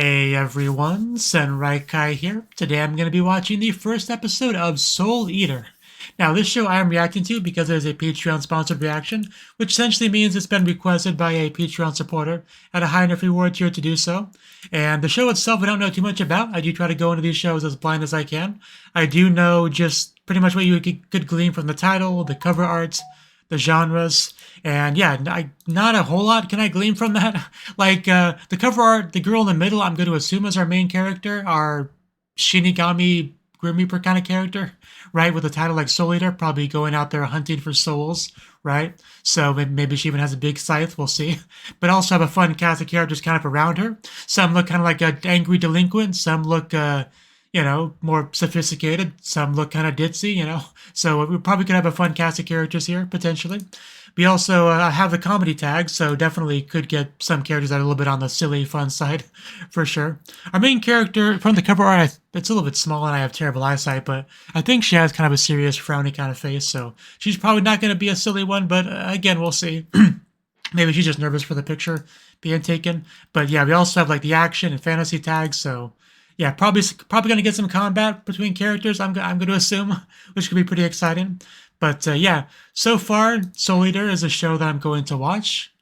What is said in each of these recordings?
Hey everyone, Senraikai here. Today I'm going to be watching the first episode of Soul Eater. Now this show I am reacting to because it is a Patreon sponsored reaction, which essentially means it's been requested by a Patreon supporter at a high enough reward tier to do so. And the show itself I don't know too much about. I do try to go into these shows as blind as I can. I do know just pretty much what you could glean from the title, the cover art, the genres, and yeah, not a whole lot can I glean from that. Like the cover art, the girl in the middle, I'm going to assume is our main character, our Shinigami Grim Reaper kind of character, right? With a title like Soul Eater, probably going out there hunting for souls, right? So maybe she even has a big scythe, we'll see. But also have a fun cast of characters kind of around her. Some look kind of like an angry delinquent, some look more sophisticated. Some look kind of ditzy. So we probably could have a fun cast of characters here, potentially. We also have the comedy tag, so definitely could get some characters that are a little bit on the silly, fun side, for sure. Our main character, from the cover art, it's a little bit small and I have terrible eyesight, but I think she has kind of a serious, frowny kind of face, so she's probably not going to be a silly one, but again, we'll see. Maybe she's just nervous for the picture being taken. But yeah, we also have like the action and fantasy tags, so yeah, probably going to get some combat between characters, I'm going to assume, which could be pretty exciting. But yeah, so far, Soul Eater is a show that I'm going to watch,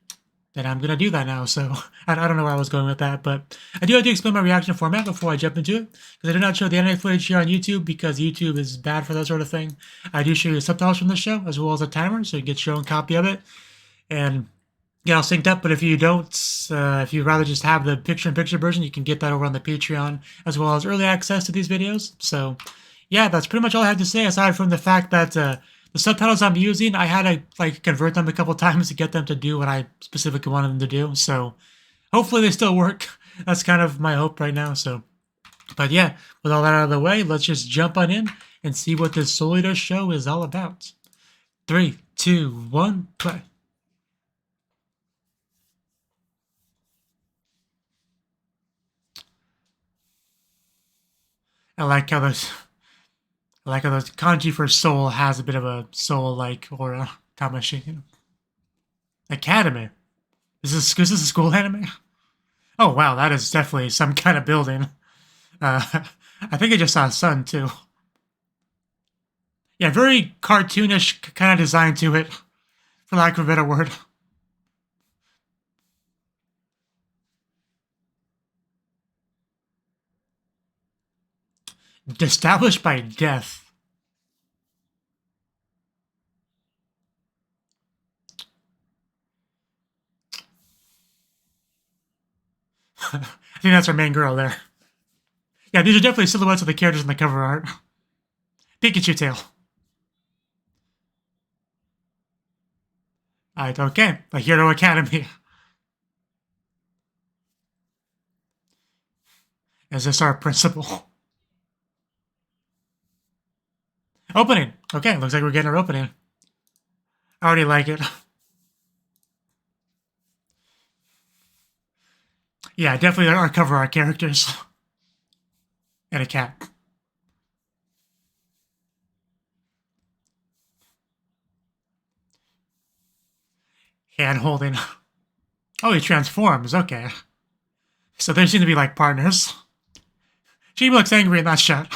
and I'm going to do that now. So I don't know where I was going with that, but I do have to explain my reaction format before I jump into it, because I do not show the anime footage here on YouTube, because YouTube is bad for that sort of thing. I do show you subtitles from the show, as well as a timer, so you get your own copy of it, and get all synced up. But if you don't, if you'd rather just have the picture-in-picture version, you can get that over on the Patreon, as well as early access to these videos. So yeah, that's pretty much all I have to say, aside from the fact that the subtitles I'm using, I had to convert them a couple times to get them to do what I specifically wanted them to do. So hopefully they still work. That's kind of my hope right now. So, but yeah, with all that out of the way, let's just jump on in and see what this Soul Eater show is all about. 3, 2, 1, play. I like how the kanji for soul has a bit of a soul-like aura. Tamashi. Academy. Is this a school anime? Oh wow, that is definitely some kind of building. I think I just saw a sun too. Yeah, very cartoonish kind of design to it, for lack of a better word. Established by death. I think that's our main girl there. Yeah, these are definitely silhouettes of the characters in the cover art. Pikachu tail. Alright, okay. The Hero Academy. Is this our principal? Opening. Okay, looks like we're getting our opening. I already like it. Yeah, definitely our cover art characters. And a cat. Hand holding. Oh, he transforms. Okay. So they seem to be like partners. She looks angry in that shot.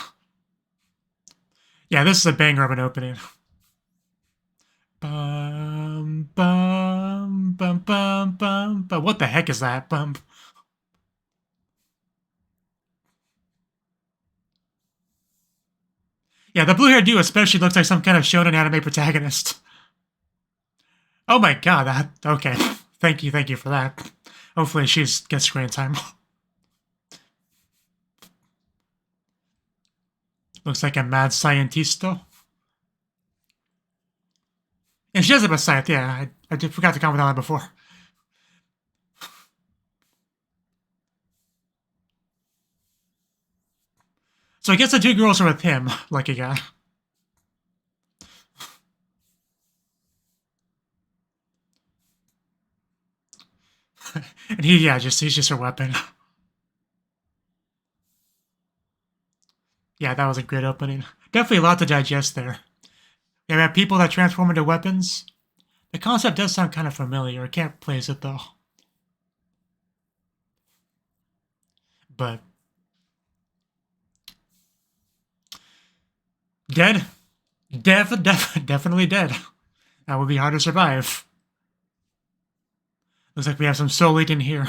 Yeah, this is a banger of an opening. Bum, bum, bum, bum, bum, bum. What the heck is that? Bum. Yeah, the blue-haired dude especially looks like some kind of shonen anime protagonist. Oh my god, that... Okay. Thank you for that. Hopefully she gets screen time. Looks like a mad scientisto. And she does have a scythe, yeah. I forgot to comment on that before. So I guess the two girls are with him, lucky guy. And he's just her weapon. Yeah, that was a great opening. Definitely a lot to digest there. Yeah, we have people that transform into weapons. The concept does sound kind of familiar. I can't place it, though. But dead? Definitely dead. That would be hard to survive. Looks like we have some soul eating here.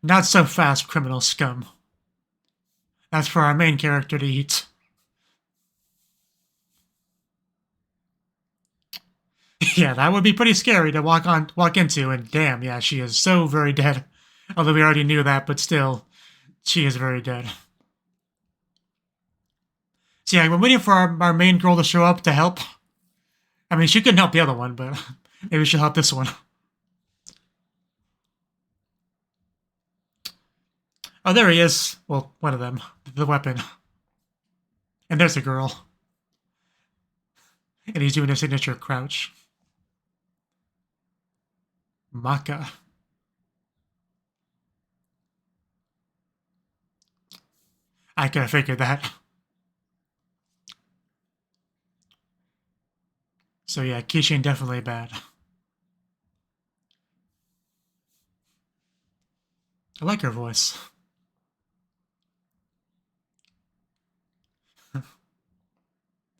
Not so fast, criminal scum. That's for our main character to eat. Yeah, that would be pretty scary to walk into, and damn, yeah, she is so very dead. Although we already knew that, but still, she is very dead. So yeah, we're waiting for our main girl to show up to help. I mean, she couldn't help the other one, but maybe she'll help this one. Oh, there he is. Well, one of them. The weapon. And there's the girl. And he's doing a signature crouch. Maka. I could have figured that. So yeah, Kishin definitely bad. I like her voice.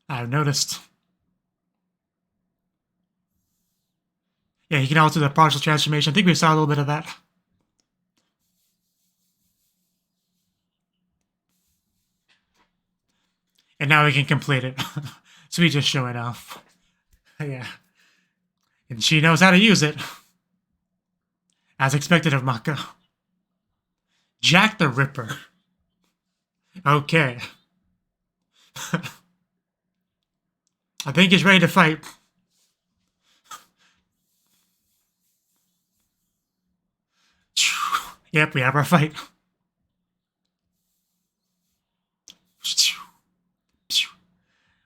I've noticed. Yeah, he can also do the partial transformation. I think we saw a little bit of that. And now we can complete it. So he's just showing off. Yeah. And she knows how to use it. As expected of Maka. Jack the Ripper. Okay. I think he's ready to fight. Yep, we have our fight.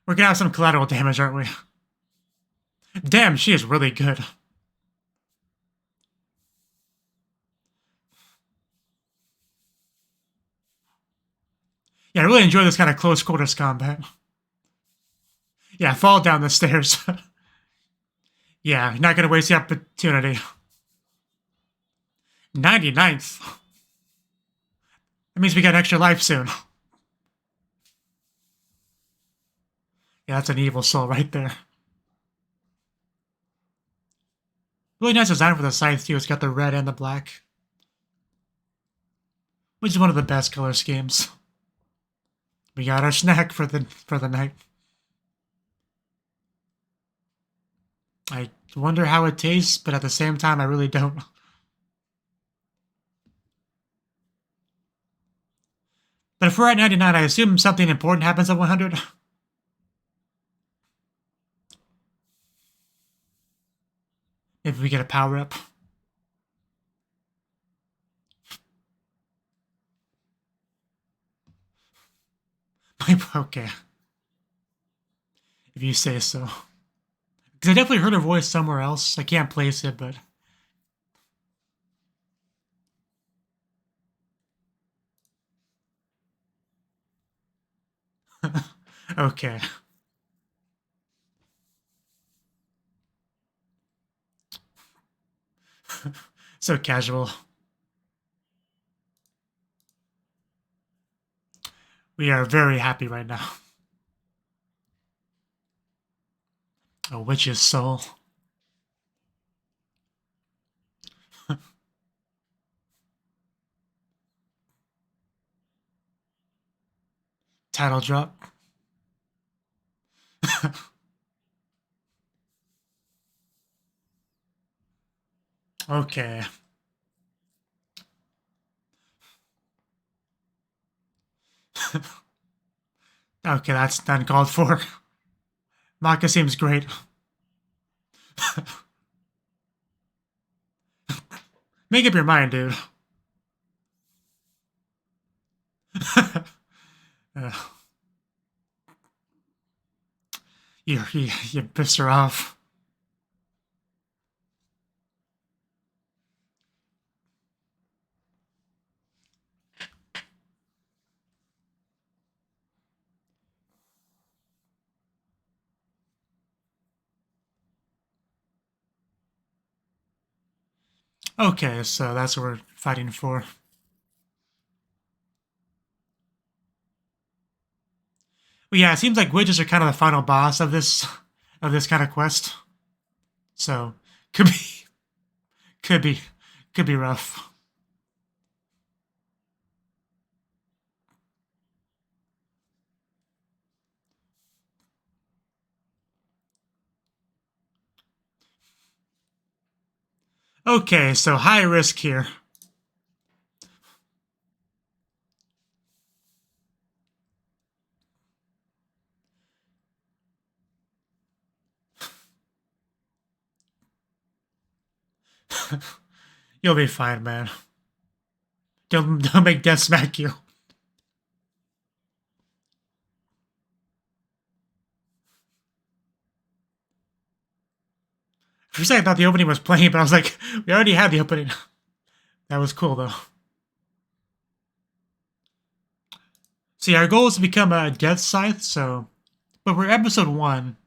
We're gonna have some collateral damage, aren't we? Damn, she is really good. Yeah, I really enjoy this kind of close quarters combat. Yeah, fall down the stairs. Yeah, not gonna waste the opportunity. 99th. That means we got an extra life soon. Yeah, that's an evil soul right there. Really nice design for the scythe too. It's got the red and the black. Which is one of the best color schemes. We got our snack for the night. I wonder how it tastes, but at the same time I really don't. But if we're at 99, I assume something important happens at 100. If we get a power up. Okay. If you say so. Because I definitely heard her voice somewhere else. I can't place it, but... Okay. So casual. We are very happy right now. A witch's soul. Title drop. Okay. Okay, that's uncalled for. Maka seems great. Make up your mind, dude. You pissed her off. Okay, so that's what we're fighting for. Well, yeah, it seems like witches are kind of the final boss of this kind of quest. So could be could be could be rough. Okay, so high risk here. You'll be fine, man. Don't make death smack you. For a second, I thought the opening was playing, but I was like, we already had the opening. That was cool, though. See, our goal is to become a Death Scythe, so... But we're episode 1.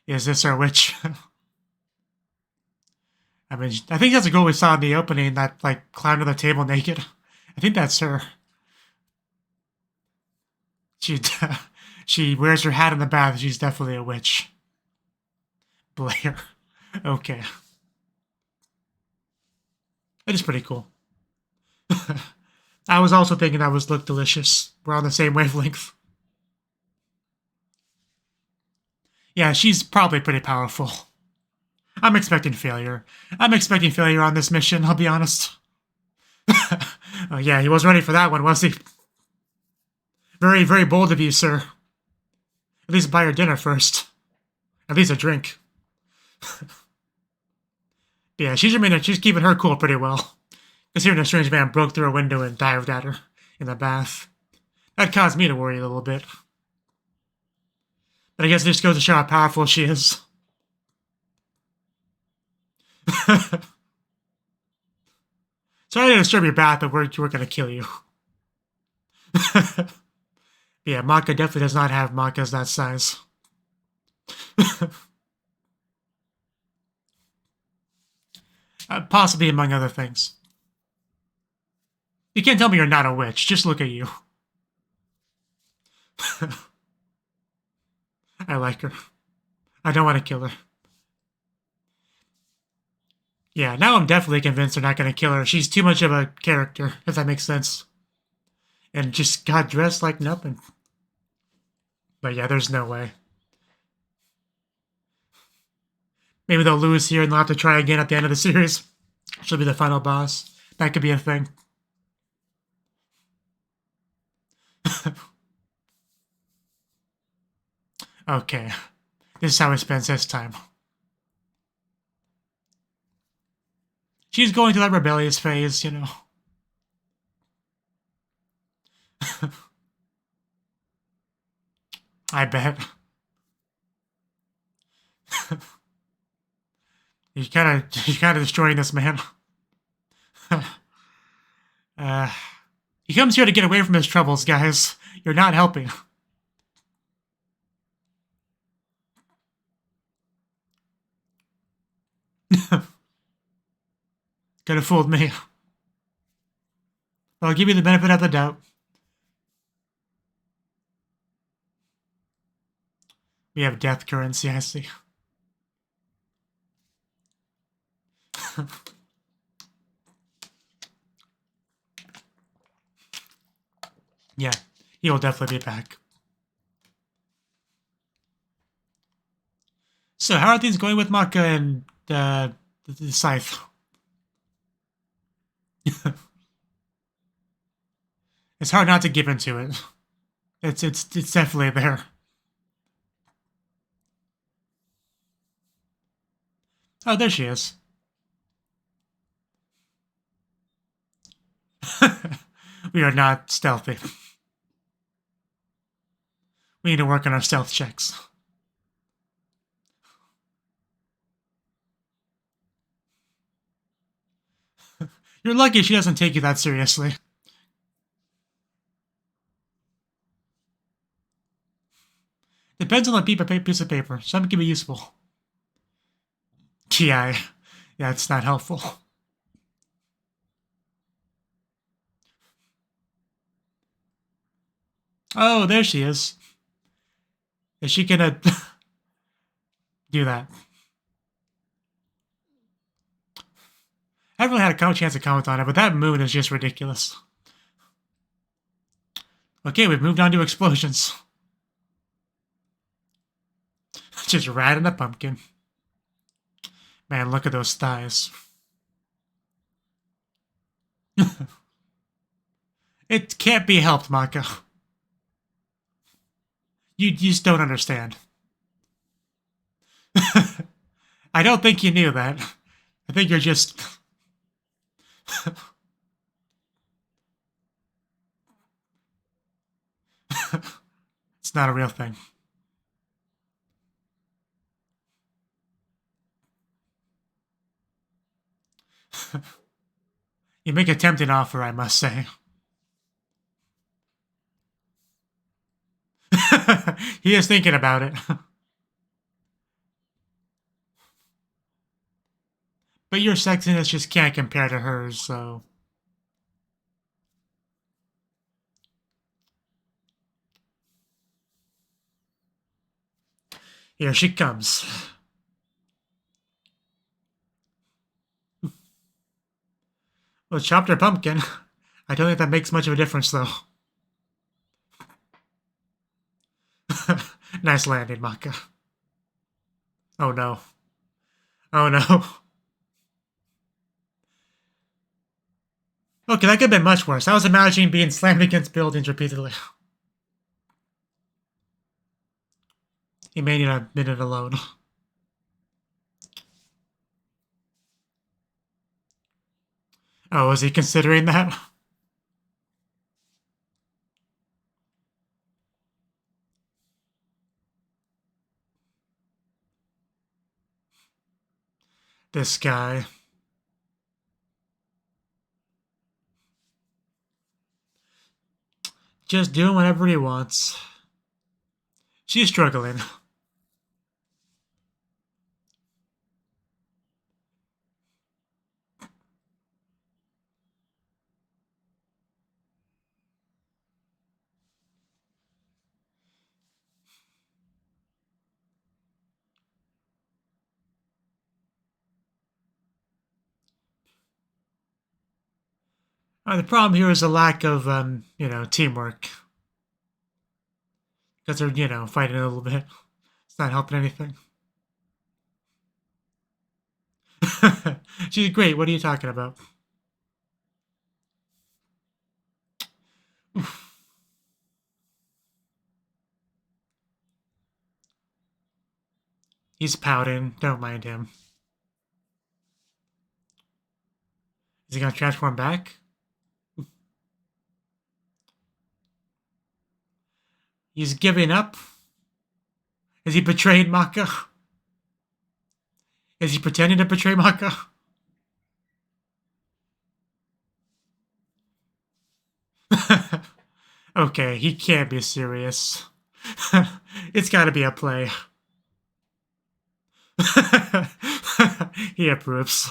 Is this our witch? I mean, I think that's a goal we saw in the opening, that, like, climbed to the table naked. I think that's her. She wears her hat in the bath. She's definitely a witch. Blair. Okay. That is pretty cool. I was also thinking that was look delicious. We're on the same wavelength. Yeah, she's probably pretty powerful. I'm expecting failure. I'm expecting failure on this mission, I'll be honest. Oh yeah, he wasn't ready for that one, was he? Very, very bold of you, sir. At least buy her dinner first. At least a drink. Yeah, she's keeping her cool pretty well. Considering a strange man broke through a window and dived at her in the bath. That caused me to worry a little bit. But I guess it just goes to show how powerful she is. Sorry to disturb your bath, but we're gonna kill you. Yeah, Maka definitely does not have Makas that size. Possibly among other things. You can't tell me you're not a witch. Just look at you. I like her. I don't want to kill her. Yeah, now I'm definitely convinced they're not going to kill her. She's too much of a character, if that makes sense. And just got dressed like nothing. But yeah, there's no way. Maybe they'll lose here and they'll have to try again at the end of the series. She'll be the final boss. That could be a thing. Okay. This is how he spends his time. She's going through that rebellious phase, you know. I bet. You're kind of destroying this man. He comes here to get away from his troubles, guys. You're not helping. Could have fooled me. But I'll give you the benefit of the doubt. We have death currency, I see. Yeah, he'll definitely be back. So how are things going with Maka and the Scythe? It's hard not to give into it. It's definitely there. Oh, there she is. We are not stealthy. We need to work on our stealth checks. You're lucky she doesn't take you that seriously. Depends on the piece of paper. Some can be useful. Yeah, Yeah, it's not helpful. Oh, there she is. Is she gonna do that? I haven't really had a chance to comment on it, but that moon is just ridiculous. Okay, we've moved on to explosions. Just rat in a pumpkin. Man, look at those thighs. It can't be helped, Maka. You just don't understand. I don't think you knew that. I think you're just... It's not a real thing. You make a tempting offer, I must say. He is thinking about it. But your sexiness just can't compare to hers, so... Here she comes. Well, chopped her pumpkin. I don't think that makes much of a difference, though. Nice landing, Maka. Oh no. Oh no. Okay, that could have been much worse. I was imagining being slammed against buildings repeatedly. He may need a minute alone. Oh, is he considering that? This guy. Just doing whatever he wants. She's struggling. The problem here is a lack of, teamwork. Because they're, fighting a little bit. It's not helping anything. She's great. What are you talking about? He's pouting. Don't mind him. Is he going to transform back? He's giving up? Is he betraying Maka? Is he pretending to betray Maka? Okay, he can't be serious. It's gotta be a play. He approves.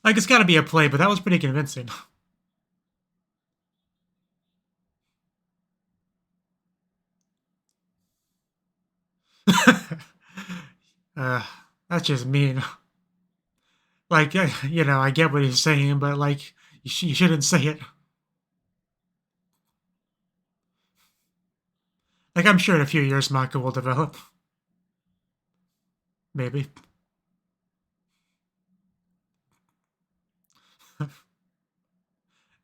Like, it's gotta be a play, but that was pretty convincing. That's just mean. Like, I get what he's saying, but, like, you shouldn't say it. Like, I'm sure in a few years Maka will develop. Maybe.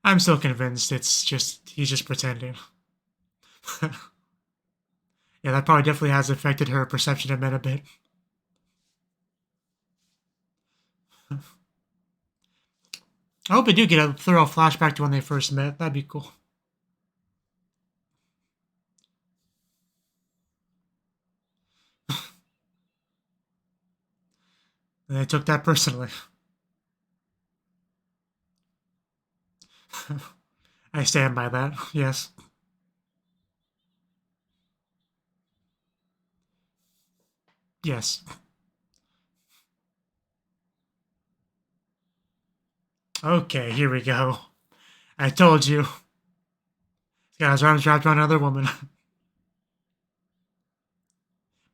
I'm still convinced he's just pretending. Yeah, that probably definitely has affected her perception of men a bit. I hope they do get a thorough flashback to when they first met. That'd be cool. And they took that personally. I stand by that, yes. Yes. Okay, here we go. I told you. He's got his arms wrapped around another woman.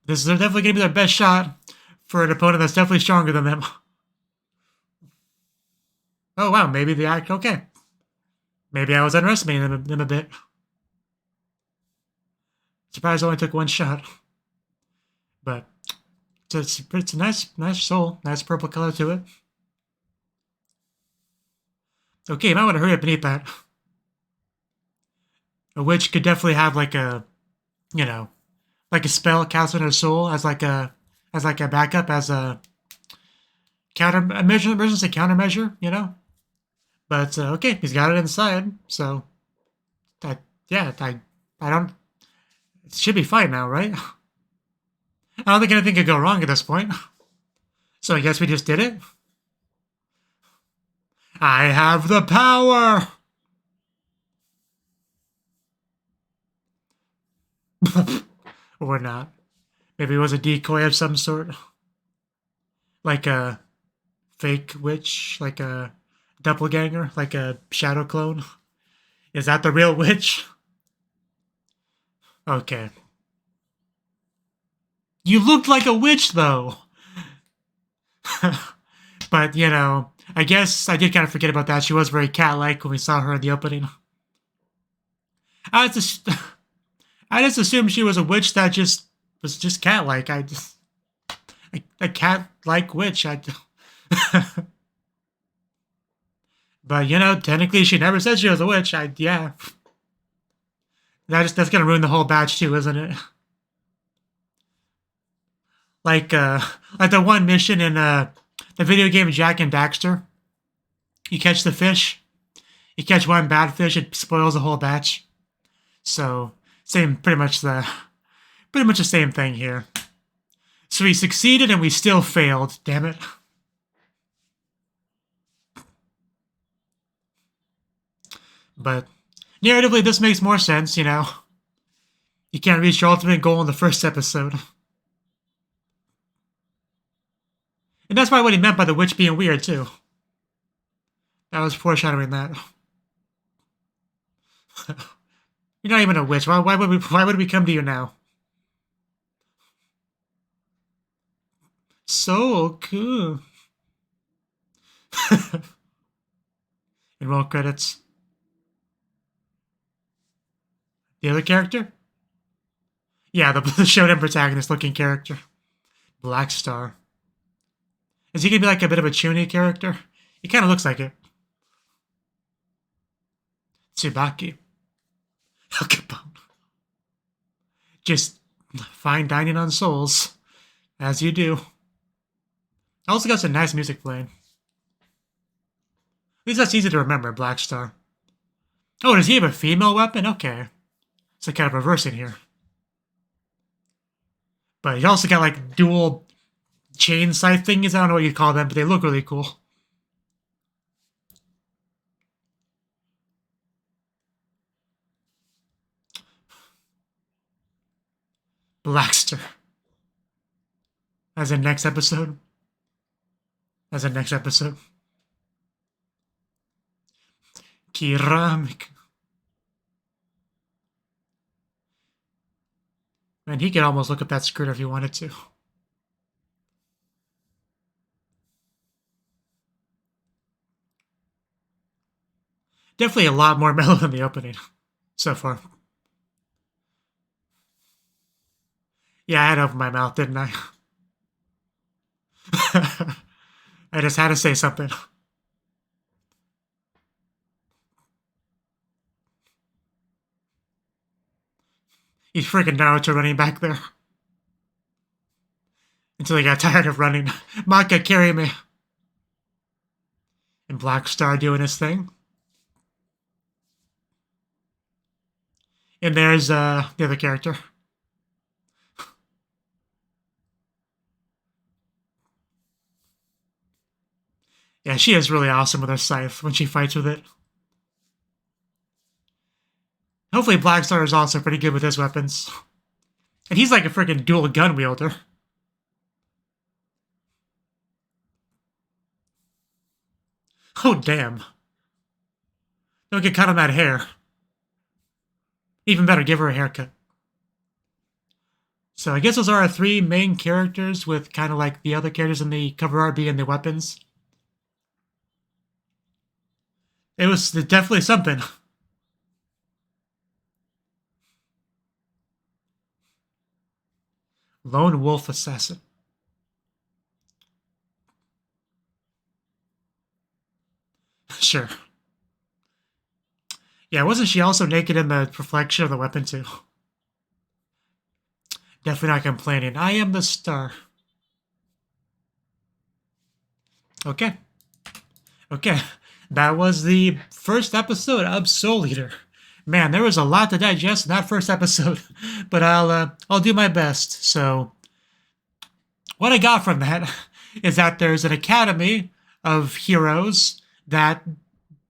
This is definitely going to be their best shot for an opponent that's definitely stronger than them. Oh, wow, maybe the act. Okay. Maybe I was underestimating them a bit. Surprised I only took one shot. But it's a nice soul. Nice purple color to it. Okay, you might want to hurry up and eat that. A witch could definitely have like a, you know, like a spell cast on her soul as like a backup, as a emergency countermeasure, you know. But okay, he's got it inside, so yeah, I don't. It should be fine now, right? I don't think anything could go wrong at this point. So I guess we just did it. I have the power. Or not. Maybe it was a decoy of some sort. Like a fake witch, like a doppelganger, like a shadow clone. Is that the real witch? Okay. You looked like a witch, though. But, you know, I guess I did kind of forget about that. She was very cat-like when we saw her in the opening. I just assumed she was a witch that was just cat-like. A cat-like witch. But, you know, technically she never said she was a witch. Yeah. That's gonna ruin the whole batch too, isn't it? Like the one mission in the video game Jack and Daxter. You catch the fish. You catch one bad fish, it spoils the whole batch. So pretty much the same thing here. So we succeeded and we still failed. Damn it. But narratively, this makes more sense, you know. You can't reach your ultimate goal in the first episode. And that's probably what he meant by the witch being weird, too. That was foreshadowing that. You're not even a witch. Why would we come to you now? So cool. And roll credits. The other character? Yeah, the shonen protagonist looking character. Black Star. Is he gonna be like a bit of a chuny character? He kind of looks like it. Tsubaki. Al Capone. Just fine dining on souls. As you do. Also got some nice music playing. At least that's easy to remember, Black Star. Oh, does he have a female weapon? Okay. So kind of reversing here. But he also got like dual chain scythe thingies. I don't know what you call them, but they look really cool. Blackster. As in next episode. As in next episode. Ceramic. Man, he could almost look up that skirt if he wanted to. Definitely a lot more mellow than the opening so far. Yeah, I had to open my mouth, didn't I? I just had to say something. He's freaking Naruto running back there. Until he got tired of running. Maka, carry me. And Black Star doing his thing. And there's the other character. Yeah, she is really awesome with her scythe when she fights with it. Hopefully Black Star is also pretty good with his weapons. And he's like a freaking dual gun wielder. Oh, damn. Don't get caught on that hair. Even better, give her a haircut. So I guess those are our three main characters, with kind of like the other characters in the cover art being the weapons. It was definitely something. Lone Wolf Assassin. Sure. Yeah, wasn't she also naked in the reflection of the weapon too? Definitely not complaining. I am the star. Okay. Okay. That was the first episode of Soul Eater. Man, there was a lot to digest in that first episode, but I'll do my best. So, what I got from that is that there's an academy of heroes that,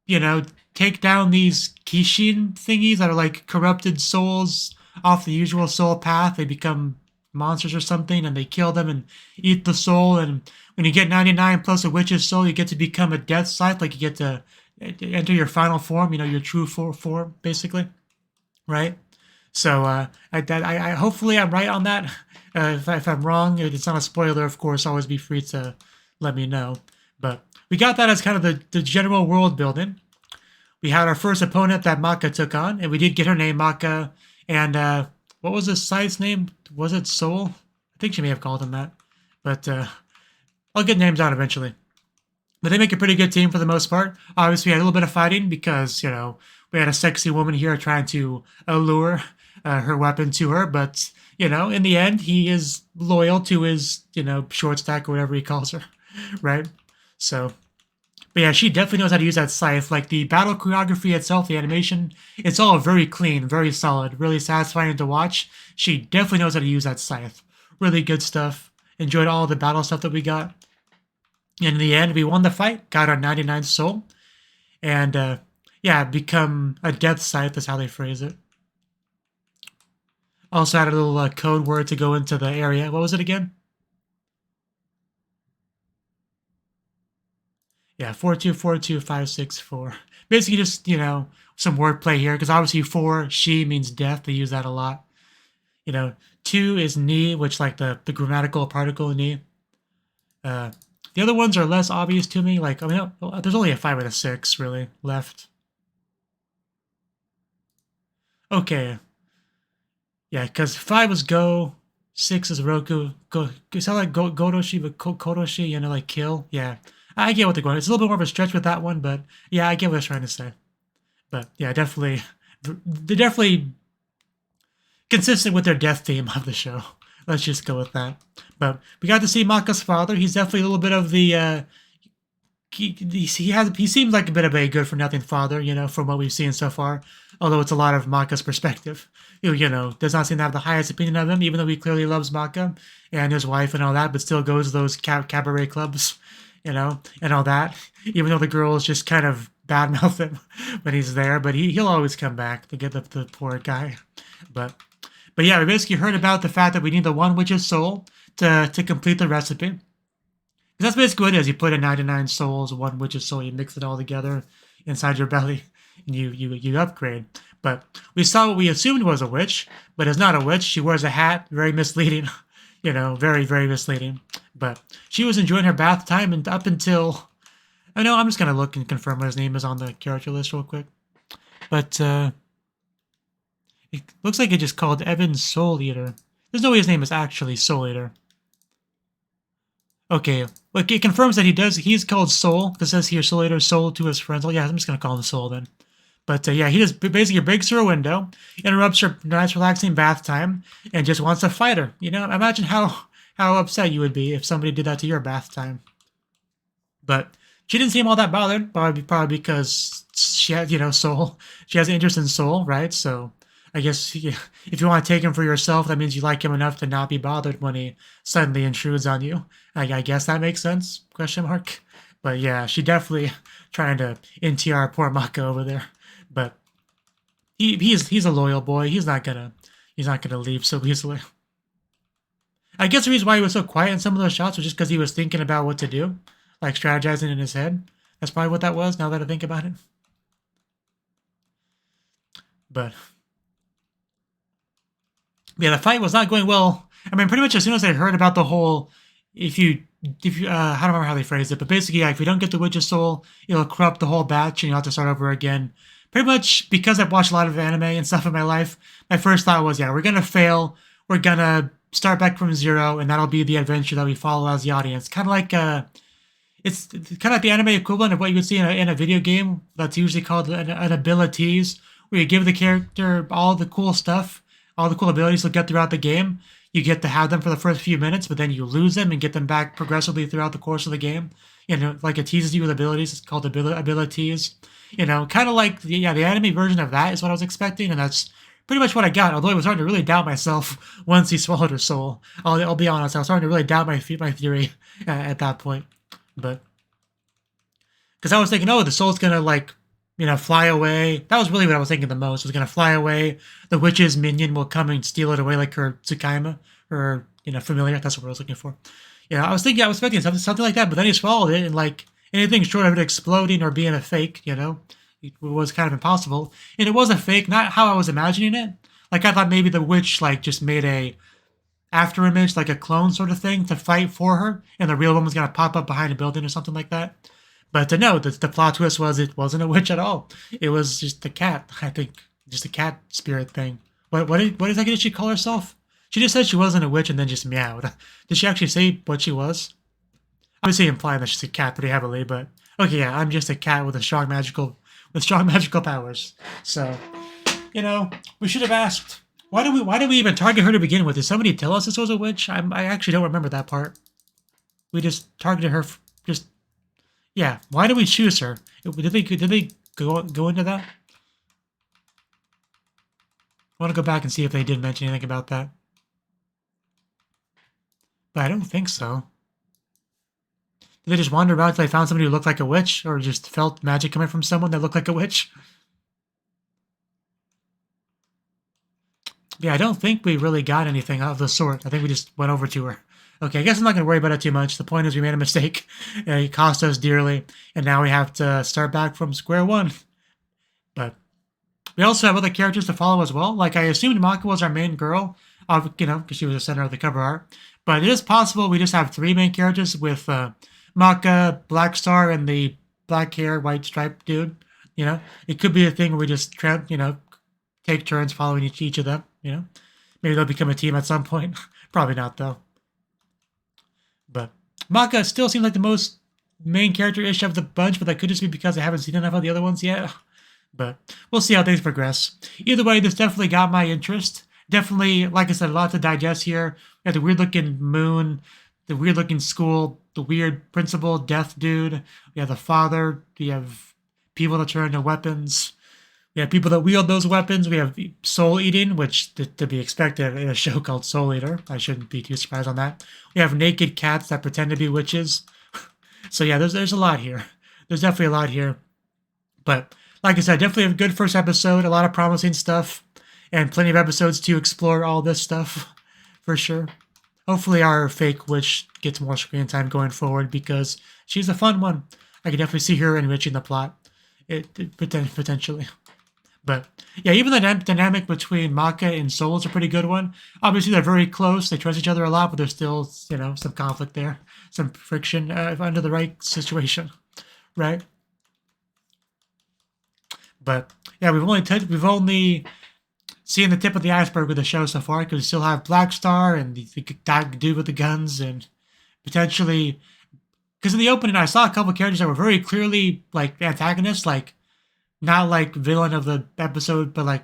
you know, take down these Kishin thingies that are like corrupted souls off the usual soul path. They become monsters or something, and they kill them and eat the soul. And when you get 99 plus a witch's soul, you get to become a death scythe. Like, you get to enter your final form, your true form, basically, right? So I hopefully I'm right on that. If I'm wrong, it's not a spoiler, of course. Always be free to let me know. But we got that as kind of the general world building. We had our first opponent that Maka took on, and we did get her name, Maka. And what was this scythe's name? Was it Soul? I think she may have called him that. But I'll get names out eventually. But they make a pretty good team for the most part. Obviously, we had a little bit of fighting because, we had a sexy woman here trying to allure her weapon to her. But, in the end, he is loyal to his, short stack or whatever he calls her, right? So, but yeah, she definitely knows how to use that scythe. Like, the battle choreography itself, the animation, it's all very clean, very solid, really satisfying to watch. She definitely knows how to use that scythe. Really good stuff. Enjoyed all the battle stuff that we got. In the end, we won the fight, got our 99 soul, and become a death scythe is how they phrase it. Also had a little code word to go into the area. What was it again? Yeah, 4242564. Basically just, some wordplay here, because obviously 4, she means death. They use that a lot. 2 is ni, which like the grammatical particle ni. The other ones are less obvious to me. Like, there's only a 5 and a 6, really, left. Okay. Yeah, because 5 is go, 6 is Roku. Go, it sounds like Godoshi, but Kodoshi, like kill. Yeah, I get what they're going. It's a little bit more of a stretch with that one, but yeah, I get what I was trying to say. But yeah, they're definitely consistent with their death theme of the show. Let's just go with that. But we got to see Maka's father. He's definitely a little bit of the he seems like a bit of a good for nothing father, from what we've seen so far. Although it's a lot of Maka's perspective. Does not seem to have the highest opinion of him, even though he clearly loves Maka and his wife and all that, but still goes to those cabaret clubs, and all that. Even though the girls just kind of badmouth him when he's there, but he'll always come back to get the poor guy. But yeah, we basically heard about the fact that we need the one witch's soul to complete the recipe. That's basically what it is. You put in 99 souls, one witch's soul, you mix it all together inside your belly, and you upgrade. But we saw what we assumed was a witch, but it's not a witch. She wears a hat, very misleading, very, very misleading. But she was enjoying her bath time, and up until, I'm just going to look and confirm what his name is on the character list real quick. But it looks like it just called Evan Soul Eater. There's no way his name is actually Soul Eater. Okay, like it confirms that he's called Soul. This says here Soul Eater, Soul to his friends. Oh yeah, I'm just gonna call him Soul then. But yeah, he just basically breaks through a window, interrupts her nice relaxing bath time, and just wants to fight her. Imagine how upset you would be if somebody did that to your bath time. But she didn't seem all that bothered, probably because she had, Soul. She has an interest in Soul, right? So I guess if you want to take him for yourself, that means you like him enough to not be bothered when he suddenly intrudes on you. I guess that makes sense, question mark. But yeah, she definitely trying to NTR poor Maka over there. But he's a loyal boy. He's not gonna leave so easily. I guess the reason why he was so quiet in some of those shots was just because he was thinking about what to do, like strategizing in his head. That's probably what that was, now that I think about it. But yeah, the fight was not going well. I mean, pretty much as soon as I heard about the whole, if you, I don't remember how they phrased it, but basically, yeah, if you don't get the witch's soul, it'll corrupt the whole batch and you'll have to start over again. Pretty much because I've watched a lot of anime and stuff in my life, my first thought was, yeah, we're gonna fail. We're gonna start back from zero, and that'll be the adventure that we follow as the audience. Kind of like it's kind of like the anime equivalent of what you would see in a video game that's usually called an abilities, where you give the character all the cool stuff, all the cool abilities they'll get throughout the game. You get to have them for the first few minutes, but then you lose them and get them back progressively throughout the course of the game. You know, like it teases you with abilities. It's called abilities. You know, kind of like the anime version of that is what I was expecting, and that's pretty much what I got. Although I was starting to really doubt myself once he swallowed her soul. I'll be honest, I was starting to really doubt my theory at that point. But because I was thinking, oh, the soul's gonna like, you know, fly away. That was really what I was thinking the most. It was gonna fly away. The witch's minion will come and steal it away, like her Tsukaima, or you know, familiar. That's what I was looking for. Yeah, I was expecting something like that, but then he swallowed it, and like anything short of it exploding or being a fake, you know, it was kind of impossible. And it was a fake, not how I was imagining it. Like I thought maybe the witch like just made a after image, like a clone sort of thing, to fight for her, and the real woman's gonna pop up behind a building or something like that. But to know the plot twist was it wasn't a witch at all. It was just the cat. I think just a cat spirit thing. What exactly did she call herself? She just said she wasn't a witch and then just meowed. Did she actually say what she was? Obviously implying that she's a cat pretty heavily, but okay, yeah, I'm just a cat with strong magical powers. So, you know, we should have asked. Why did we even target her to begin with? Did somebody tell us this was a witch? I actually don't remember that part. We just targeted her. Yeah. Why did we choose her? Did they go into that? I want to go back and see if they did mention anything about that. But I don't think so. Did they just wander around until they found somebody who looked like a witch, or just felt magic coming from someone that looked like a witch? Yeah, I don't think we really got anything of the sort. I think we just went over to her. Okay, I guess I'm not going to worry about it too much. The point is we made a mistake. It cost us dearly, and now we have to start back from square one. But we also have other characters to follow as well. Like, I assumed Maka was our main girl, you know, because she was the center of the cover art. But it is possible we just have 3 main characters with Maka, Black Star, and the black hair, white striped dude. You know, it could be a thing where we just, you know, take turns following each of them. You know, maybe they'll become a team at some point. Probably not, though. But Maka still seems like the most main character-ish of the bunch, but that could just be because I haven't seen enough of the other ones yet. But we'll see how things progress. Either way, this definitely got my interest. Definitely, like I said, a lot to digest here. We have the weird-looking moon, the weird-looking school, the weird principal death dude. We have the father. We have people that turn into weapons. We have people that wield those weapons. We have soul eating, which to be expected in a show called Soul Eater. I shouldn't be too surprised on that. We have naked cats that pretend to be witches. So yeah, there's a lot here. There's definitely a lot here. But like I said, definitely a good first episode. A lot of promising stuff, and plenty of episodes to explore all this stuff for sure. Hopefully our fake witch gets more screen time going forward, because she's a fun one. I can definitely see her enriching the plot. Potentially. But yeah, even the dynamic between Maka and Soul is a pretty good one. Obviously, they're very close. They trust each other a lot, but there's still, you know, some conflict there, some friction under the right situation, right? But yeah, we've only seen the tip of the iceberg with the show so far, because we still have Black Star and the dude with the guns, and potentially, because in the opening I saw a couple characters that were very clearly like antagonists, like. Not like villain of the episode, but like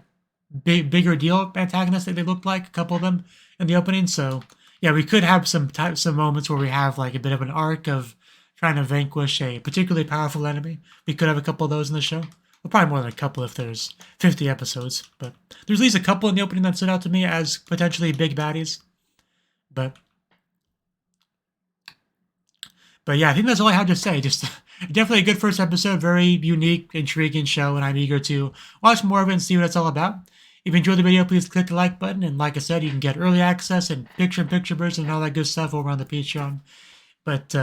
bigger deal antagonists that they looked like, a couple of them in the opening. So yeah, we could have some moments where we have like a bit of an arc of trying to vanquish a particularly powerful enemy. We could have a couple of those in the show. Well, probably more than a couple if there's 50 episodes. But there's at least a couple in the opening that stood out to me as potentially big baddies. But yeah, I think that's all I have to say. Just definitely a good first episode, very unique, intriguing show, and I'm eager to watch more of it and see what it's all about. If you enjoyed the video, please click the like button, and like I said, you can get early access and picture-in-picture version and all that good stuff over on the Patreon. But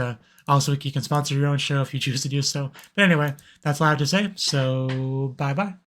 Also, you can sponsor your own show if you choose to do so. But anyway, that's all I have to say, so bye-bye.